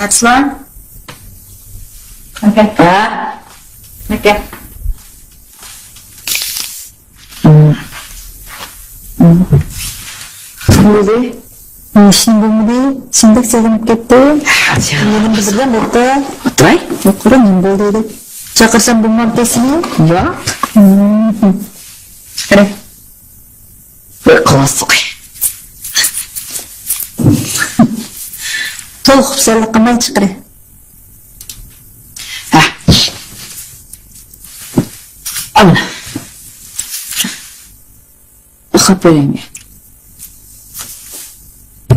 Arslan. Okay. Okay. Böyle işin bulmadı, şimdi sevdim gitti. Benim bizden burada. Oturay. Yukarı ne buldu? Çakırsam bulmam desini. Ya. Kare. Klasik. Toluk güzellik kılmay çıkırı. Amına. Kapırayım ya.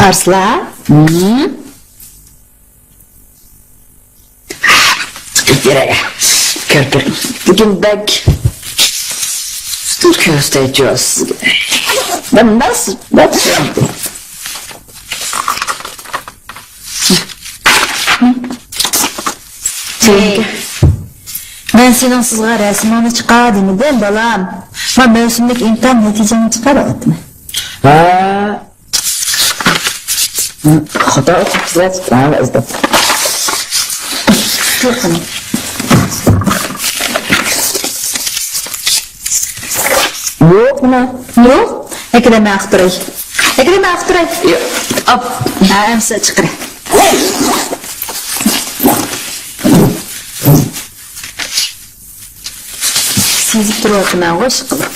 Arslan. Yere. Kör. Bugün bek. Dur kösteciyoruz. Ben nasıl? Ben senin sızga resimini çıkardım değil balam. Ben mevsimlik imtihan neticeni çıkaramadım. Hata güzel çıkarmazdım. Bakın. Yok mu? Yok. Ekrem'e aktarayım. Ekrem'e aktarayım. Hop. Emse çıkır. Sizip duruyorsun ha, hoş kılık.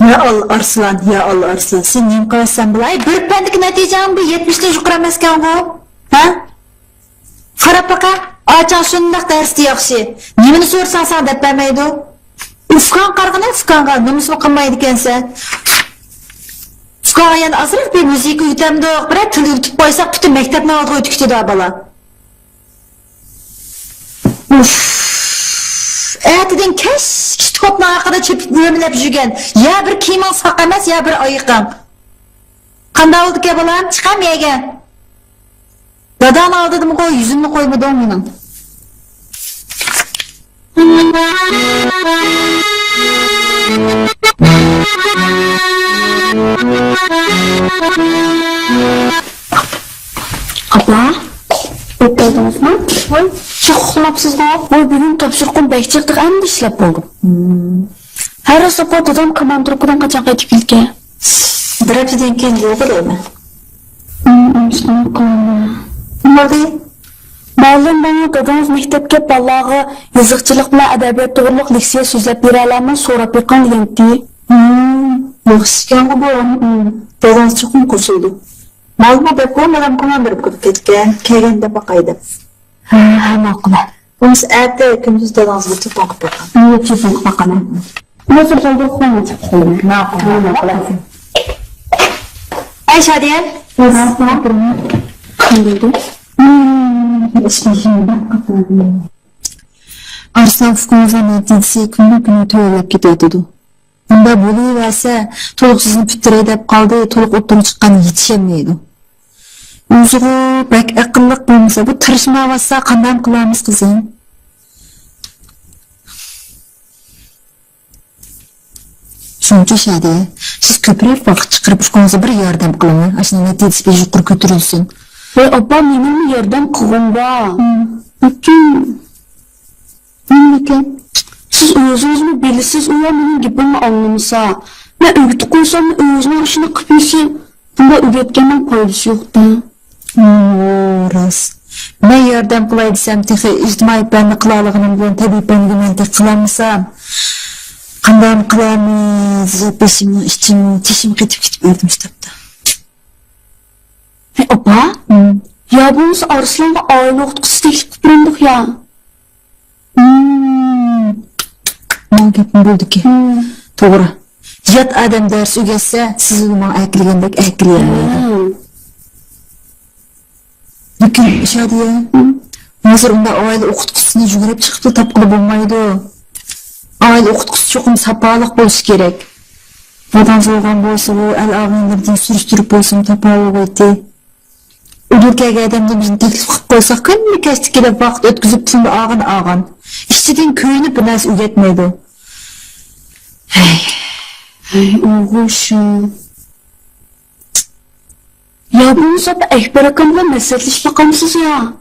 Ya Allah Arslan, ya Allah Arslan. Sen neyim kılasan bulay? Bir pendik neticen bu 70'te yukarı mesken bu. Ha? Karap baka, ağaçan şundak dersti yakşı. Nemini sorsan sana dep vermeydi o. Ufkan kargına ufkanға, numusunu kılmaydı kensen. Ufkanға yani azırıq bir müziği yütemdi o. Bırak tüli ütüp koysak bütün mektepine aldığı ütükçü daha bala. Erteden keş kopma arkada çöpüp bölümlep жүрген. Ya bir kiyman sak emas, ya bir ayıqan. Qanda oldu ki balam? Çıqam yegen. Dadan aldıdım koy, yüzümü koymadı onun. Abla, beklediniz mi? Çok kulapsız da. Boy bugün topşurqun bek çıktık, hem de işlep buldum. Her asapa dadam komandırkudan kaçan qaytip kelge. Direpsiden kendi yok değil mi? Müslüman kılma. Ne oldu? Malum bana dadamız mektepke ballağı yazıqçılık bilan adabiyat to'g'riliq leksiya so'zlab bera olaman so'rab bergan deganti. Yaxshi ekan bu. Dadamız chiqib qo'shildi. Malum deb ko'rmadan komandırib kirib ketgan, kelganda baqaydi. Ha, ma'qul. Bunisi erta kunduz dadamizga telefon qilib bergan. Telefon qilib baqaman. Nasıl oldu sen? Ma'qul. Ay Şadiye. Arslan Fukunuz'un neticesi günü töylep gidiyordu. Bunda buluverse toluksuzun püttüre dep kaldı, toluk ottan çıkan yetişemeydi. Uzuğu bek akıllık bulmasa bu tırışma bassa kandan kılamız kızım. Çünkü Şadiye, siz köprek vakit çıkarıp Fukunuz'a bir yardım kılın. Aşına neticesi bir yukarı götürülsün. Ablam benim yerden kılında. Bütün siz özünüzü belirsiz uyanmanın gibini anlamasa. Ben öğütü koysam özünün işini kıpıyorsun. Bunda öğretkenin faydası yok da. Ras. Ben yardım kılaydısam tehi ictimai benli kılalığının bilen tabi benliğinden tek kılamasam. Kandan kılamız, beşimi, işçimi, teşimi ketip öldüm kitapta. Opa? Ya bunun Arslan'la aile okutusu teklif kıpırındık ya. Ne gepim buldu ki? Doğru. Yat adam ders ögetse, siz ona ekligendek ekleyemeydi. Lakin Şadiye, hazır onda aile okutusunu жүгіріп çıktı tapqılı bulmaydı. Aile okutusu çokum sapalık buluş gerek. Badan soğuğan bolsa bu el ağınlardan sürüştürüp bolsun tapalı koydu. Ülkege adamda bizim teklif kılıp koysak könlü kestik gelip vaqt ötküzüp tünde ağın. İşçiden köyünü bir nas üretmeydi. Hey oğuşum. Ya bunu sabah Ekber Akam'la meselleş bakamsız ya.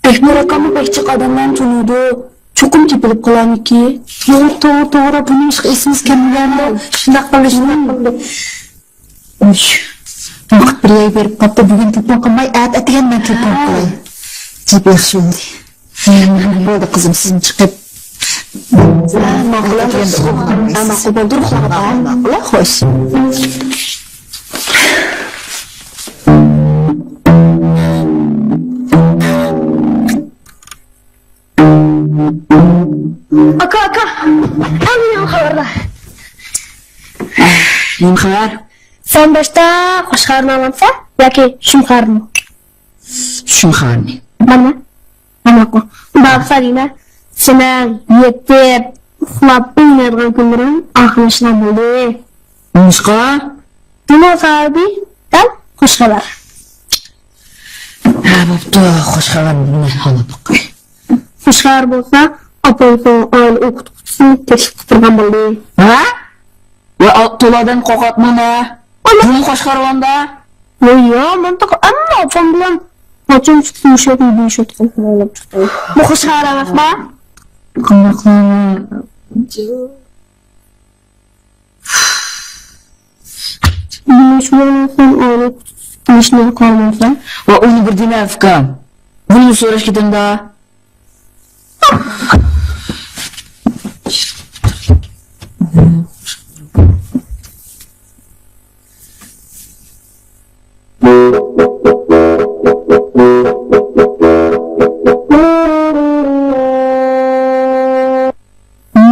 Ekber Akam'ı bekçik adamdan tanıyordu. Çokum tepilip kalan iki. Doğru bunun isimiz kendilerde şundak balı. Üş. Bak bir yay verip kapta bugün tıpma kalmay etigen ben tıpma kalay. Cibir şöyle. Böyle kızım sizin çıkıp. Ama kubaldır Allah hoş. Aka. Anlıyorum haberda. Neyim haber? Sen başta hoş karnı alamsa ya ki şum karnı. Şum harni. Bana. Bana. Bağırsa yine. Sen yettip uxlab oynaydigan kunlarim oxirlashgan bo'ldi. Nişka? Nima sababi? Dan xush xabar. Ha, boptu. Hoş haber bunu hala bakay. Xush xabar bo'lsa, opam oila o'qituvchisini teklif qilib turgan bo'ldi. Ha? Ve to'ladan qo'rqatman ha. Bunu hoş haberda. Yo, mantiq ammo opam bilan qachon yumshatib o'ylab chiqdim. Bu xush xabar emasmi? Qandoqlarni Bilmishman oila o'qituvchisini qolmasa. Ve onu bir dine afkam. Bunu so'rash ketimda.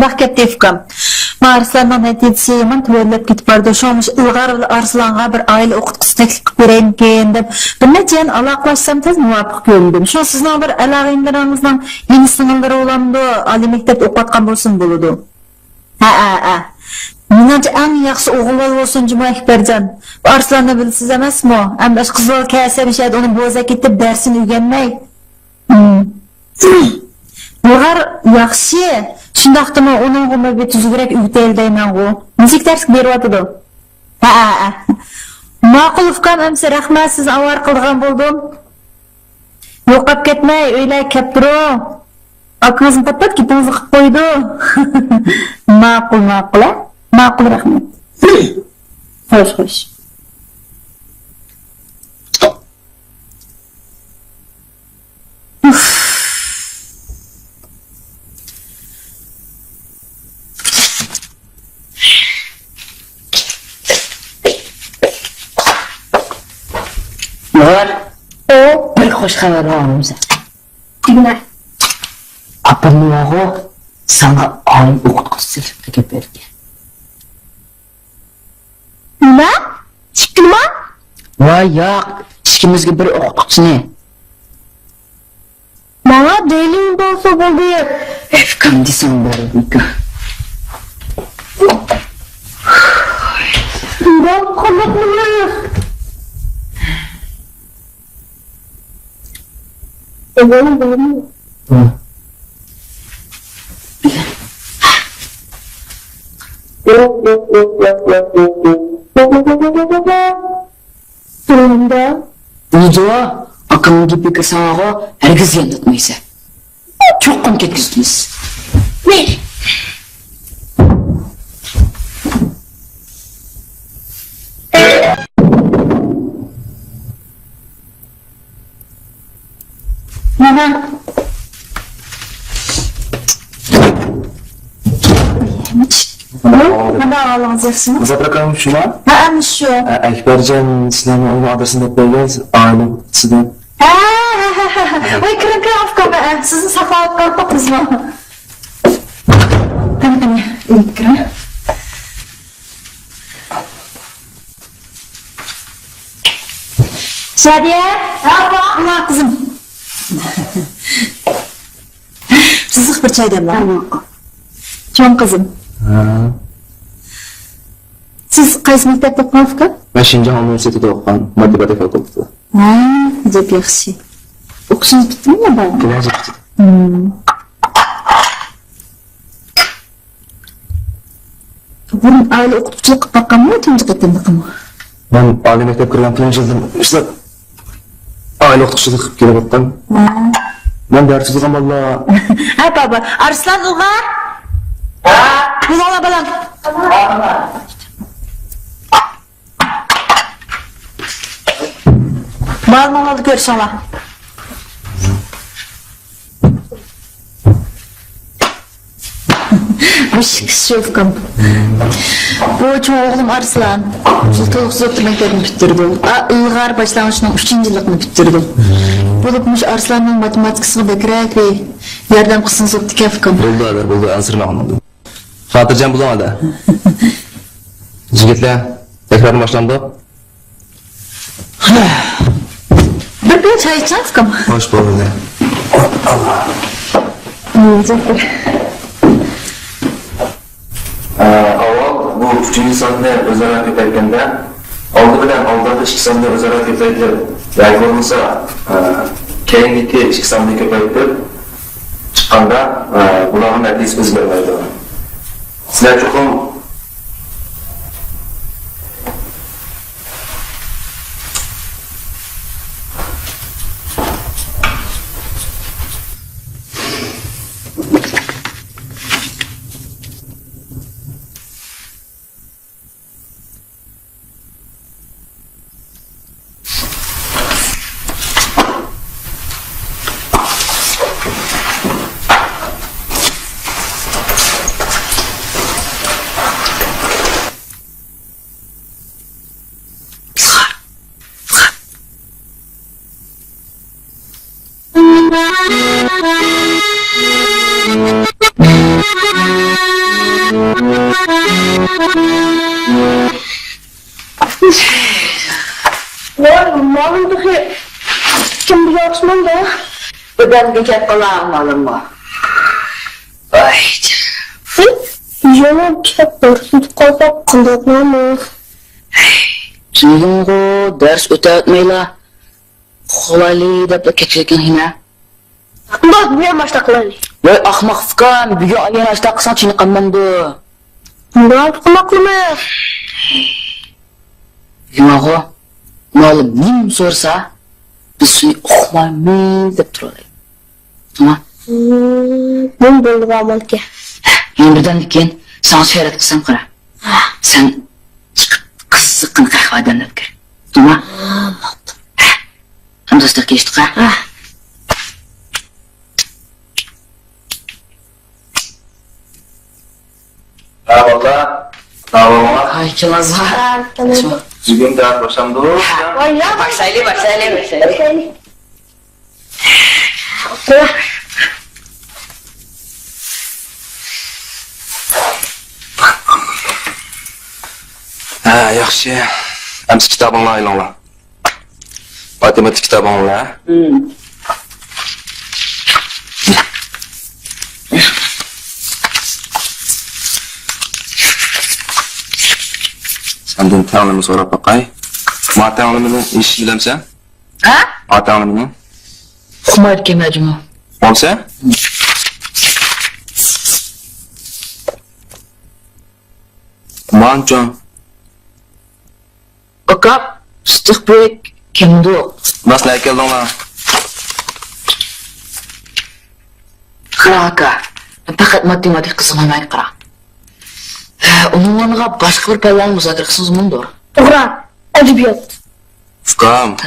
Bak tefkam. Marslardan netiyse yaman tüverlep gitip bardı. Şomuş ılgar arslanğa bir aile okutkusu teklif vereyim keyin dep. Bir netiyen alaqlaşsam tez muvafık gördüm. Şu sizin bir alaqinlerimizden yeni sınırları olandı. Ali mektep okutkan bolsun buludu. Ha. Minanca en yaxşı oğullar olsun Cuma Ekbercan. Arslanı bilsiz emas mı? Hem de kızıl kese şayet onu boza gitip dersini ügenmey. Bulgar yaxşı. Şundaqtımı onun gümü bir tüzgürek ügüteldeymen go. Müzik ders berip atıdı. Ha. Maqul ufkam emse rahmat siz avar kılgan buldum. Yoqap ketmey öyle kep duru. Akınızın patpat gitinizi qıp koydu. Maqul ha. Maqul rahmat. Hoş. Var. Bir hoş haber var bize. Dinle. Apamın oğlu sana aile okutkusu sertifikat verdi. Ne? Çıkma? Vay ya, işkimizge bir okutkusu ne? Bana delin olsa buldu. Efkan desem böyle bir. Ben konuşmuyorum. Benim. Durumda. Video akıllı gibi kısağı herkes yanıltmaysa. Çok kom ketkizdiyiz. Ver. Nana. Nana ağlayacaksın. Zatrakan şuna, Ha şu. Ekbercan İslam'ın onun adresini koyacağız, aile kutusudan. Vay kırın afka. Sizin saklayıp kalkmadınız mı? Hani. İlk Şadiye. Abla. Allah kızım. Sızık bir çay demle. Çok kızım. Siz qaysi maktabda o'qigansiz uka? Ben Şinjan Üniversitesi'de okuyorum. Matematik fakültesi. Ha, deb yaxshi. O'qishingiz bitdimi yo bor? Gelecek bitti. Burun aile o'qituvchilik qilib boqqanmi, tunji qattimmi? Ben Ali Mektep kırgan tüm yıldım. İşte aile okutuşuluk gelip baktım. Ben ders yazan valla. Ha baba, Arslan Ulg'ar. Buzola balam. Ma'lum oldu görüşürüz. Şefkam. Bu çoğulum Arslan. Жылтылық зөттір мектебін бітірдім. Ilg'ar başlangıçның 3-cü yılını bitirdim. Bulupmuş Arslan'ın matematikasını bekirek ve yardım kısın zöttü kefkam. Buldu, ansırma anladım. Hatırcan bulamadı. Jigitler, tekrar başlandı. Bir çay içeceğiz kam. Hoş bulduk. Avval bu 3. sonda o'zaro ko'payganda oldi bilan oldingi 2 sonda o'zaro ko'paytirib, yoki bo'lmasa keyingi 2 sonda ko'paytirib chiqqanda bularning natijasi o'zgarmaydi. Sizlar cho'qim Malum ki kim biliyor Osman da? Ödem geçer kalan malım mı? Ay Canım kepler, hiç kalpak kıldıklarını. Tüydün o ders öteyotmayla. Kolaylı dep de keçirken yine. Bak bir başta kılayım. Vay ahmak fıkan, bir ayın açta kısan çini kanmamdı. Ne kılmaklı mı? Yine o, malım nim sorsa, biz seni okumaymayız dep duralım. Tamam. Ben böyle amal ki. Yani birden diken, sana şehret kısam kıra. Sen çıkıp kızıkkın kahveden dep gel. Tamam. Hem dostlar geçtik ha. valla tamam. Ay kilazlar. Bugün ders başlandı. Başlayalım. Ha, yaxshi. Amsi kitabingni aylanglar. Matematik kitabinglar. Senden ta'limni so'rab boqay. Ta'limini eshitib bilamsan? Ha? Ta'limini. Xumayt kemajmu. Bo'lsa? Manchon. Okap, stiqbek kemdu. Nasıl keldinglar? Qiraka. Faqat matematik qismini qira. Umumanға başqa bir pəllənin müzakirə qısınız mundur. Doğru. Edebiyat. Fukam.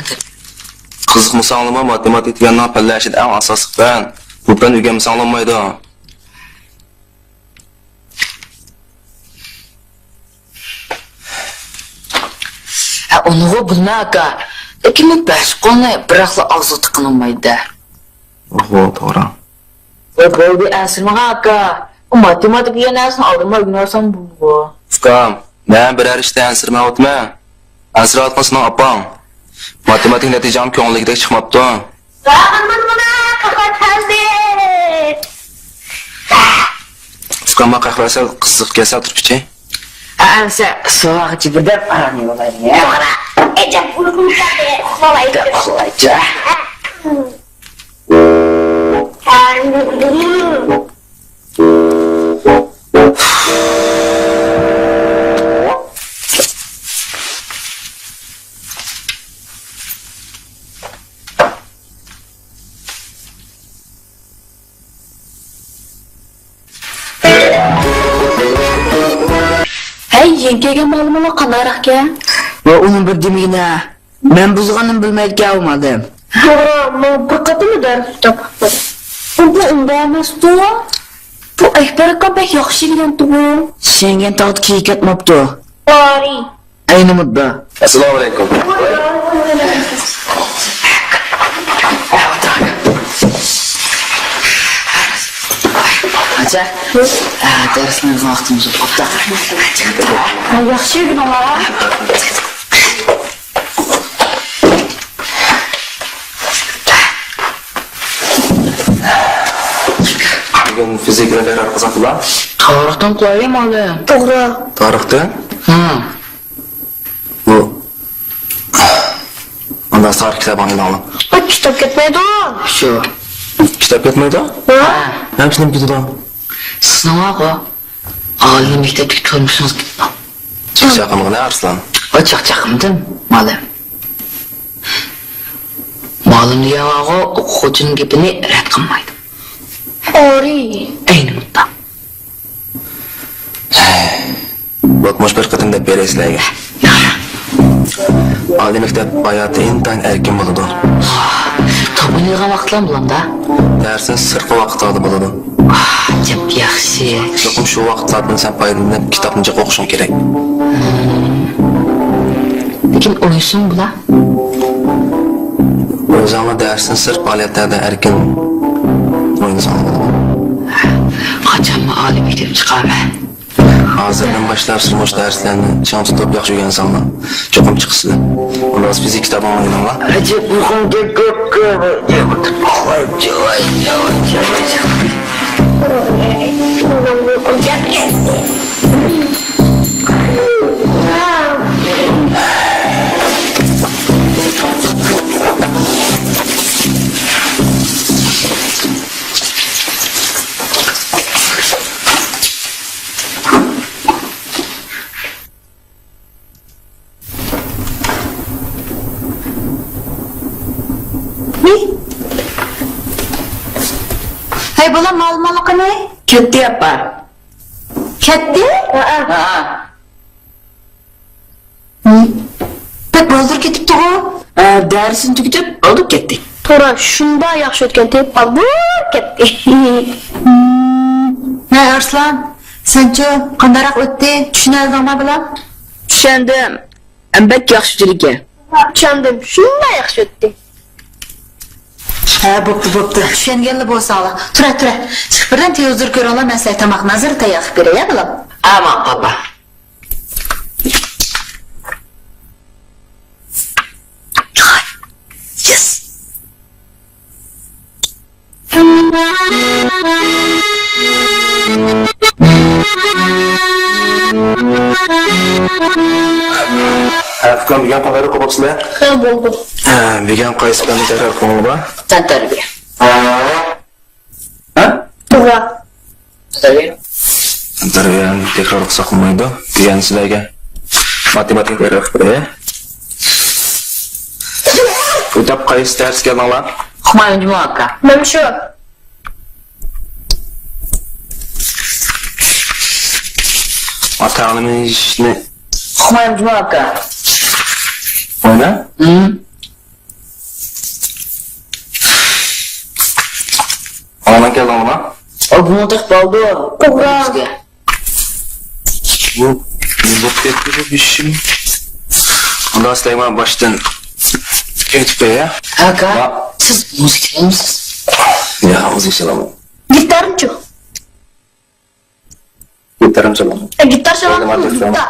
Qiziqmasanlama matematik deganning pallashida eng asosiy fan. Bu fan o'rganmasanlamaydi. Onu bilmaka. Lekin başqani biraqla og'zi tiqinmaydi. Oho, to'g'ri. Va bo'ldi asirmaga aka. Matematik yanasini oldinma o'rganasan bu. Fukam, men biror ishda ansirma o'tma. Ansirayotgan opam. Matematik natijam ko'ngligidek chiqmabdi. Fukam qahvasi qiziq kelsa turib iching. Sen soğuk içi birden aranıyor olayım ya. Ecem bunu konuşalım. Vallahi. Kolayca. Hey, yengege malımına kanarak ya. Ve onun bir demeyine ben buzganın bilmeyip olmadım. Ama bu kadar mı der kitap? Bu undamas tu. Bu ehberka pek yaxşı giden tu. Sengen taht kiyik etmaptı. Bari. Aynı mudda. Assalomu alaykum. Acha. Dersimiz vaktimiz yok. Yaxşı giden ala. Bugun fizik referat qiziqlar. Tarixdan koyayım oğlum. Doğru. Tarixda bu Ondan tarix kitabını alalım. Bak kitap ketmeydi o. Şu. Kitap ketmaydi? Ha? Hepsini ketadi. Sınav o. Ağlı mekteplik görmüşsünüz gitmem. Çok yaqinligini Arslan. O çakçakımdım malım. Malım diye o okuyucunun gibini red kılmaydım. Ori. Aynı mudda. Bakmış bir qıtım deb beresizlarga. Oliy maktab hayoti intan erkin bo'ladi. Topun yılgan vaxtlan bulam da. Dersin sirtqi vaqtlarda bo'ladi. Cep yaxşı. Cho'qim shu vaqtlardan sen foydalanib kitobni jiq o'qishing kerak. Lekin oysun bula. O'zingni dersin sirt faoliyatlarda erkin o'ynasan bo'ladi. Qachon mı ağlı mektep çıkar be? Hozirdan boshlab sirmosh darslarni chang tutib yaxshi o'rgansanglar, cho'qim chiqsizlar. Unda fizik kitobini o'ynanglar. Acep uykum gök gök Hey bola mal-malıqı ne? Kötü yapar. Ketdi? Ha. Pek bozdur ketipti o. Dersin tüketip alıp gittik. Tora şunda yaxşı ötken tep kaldı. Ketdi. Ne Arslan? Senço qandarak ötdi? Düşüneldin bilan? Düşendim. Bek yaxşıcılık. Çandım. Şunda yaxşı ötdi. Ha, bo'pti. Tushunganli bo'lsanglar. Tura. Chiqib birdan televizor ko'ringlar, men sizlarga tomoq nazar tayyorlab beray, ya bilan. Aman papa. Yes. Fikrim degan qolari qo'yibsizlar. Ha oldu. Degan qaysi bilan tekrar qilinglar bor? Tantarbiya. Ha? Tora. Tantarbiya. Tarbiyani tekrar qilsa qilmaydi. Degan sizlarga matematik tekrar qilib. O'tab qaysi dars kelinglar? Humayun Cumaka. Ben şu. Ota-onamning ishni Humayun Cumaka. o'yna. Ona kelinglar. O bunu tek baldı. Tora. Bu ketdi bu ishim. Ondan Süleyman baştan ketdi ya. Aka. Siz müzik dinler misiniz? Ya o'zi selam. Gitarım çok. Gitarım selam. Gitar çalan Hadi, hadi, gitar.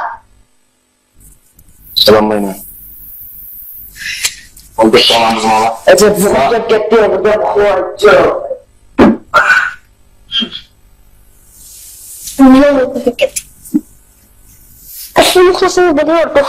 Selamlayman. Oldu tamam bizim oğlan. Acep bu gitti burada koycu. Ne oldu fikir? yuxlasını biliyorduk.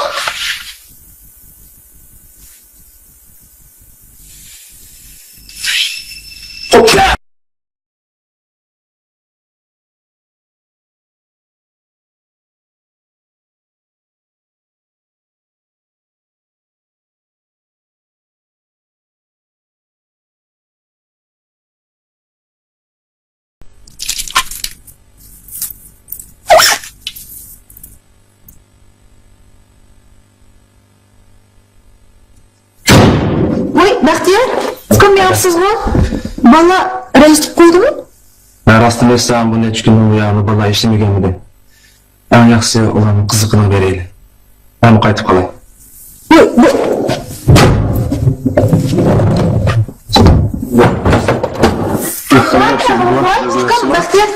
Voy, Baxtiyor, ukamyapsiz bu. Bala rejitib qo'ydimi? Ben rastım etsem bu neç günün uyanı bana işlemegende. En yaxşısı olanın kızıkını vereyli. Ben qaytib qalay. Voy, bu ukam Baxtiyor.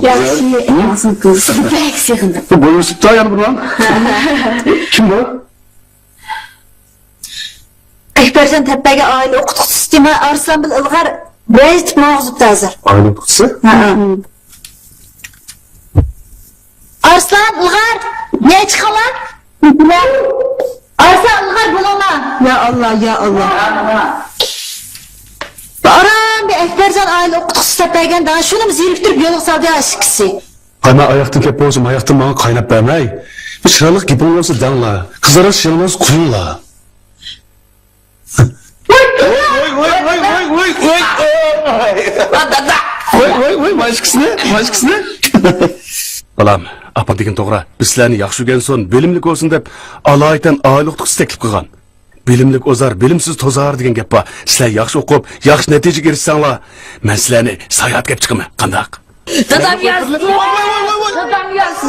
Yaxshi, nasıl kız? Pek sevindim. Bu boyunsuz daha yanı lan. Kim bu? Ekbercan teppege aile okutuq sistemi Arslan bil ilg'ar rejitib mağzubda hazır. Aile kutusu. Arslan ilg'ar ne çıkalan? Arslan ilg'ar bulama. Ya Allah ya Allah. Aram bir Ekbercan aile okutuq sistemi daha şunu mu ziriftirip yoluk saldı aşıkisi. Kayma ayaktan kep olsun, ayaktan bana kaynap vermey. Bir çıralık gibi olursa danla. Kızlara şırılmaz kuyunla. Başkasını. Balam, apa degan to'g'ri. Biz sizlarni yaxshi o'rgan so'ng bilimlik bo'lsin deb alaydan oylik tuqis taklif qilgan. Bilimlik o'zar, bilimsiz tozar degan gap bor. Sizlar yaxshi o'qib, yaxshi natijaga erishsanglar, men sizlarni sayohatga olib chiqaman. Qandaq? Dadam yazdı. Dadam yazdı.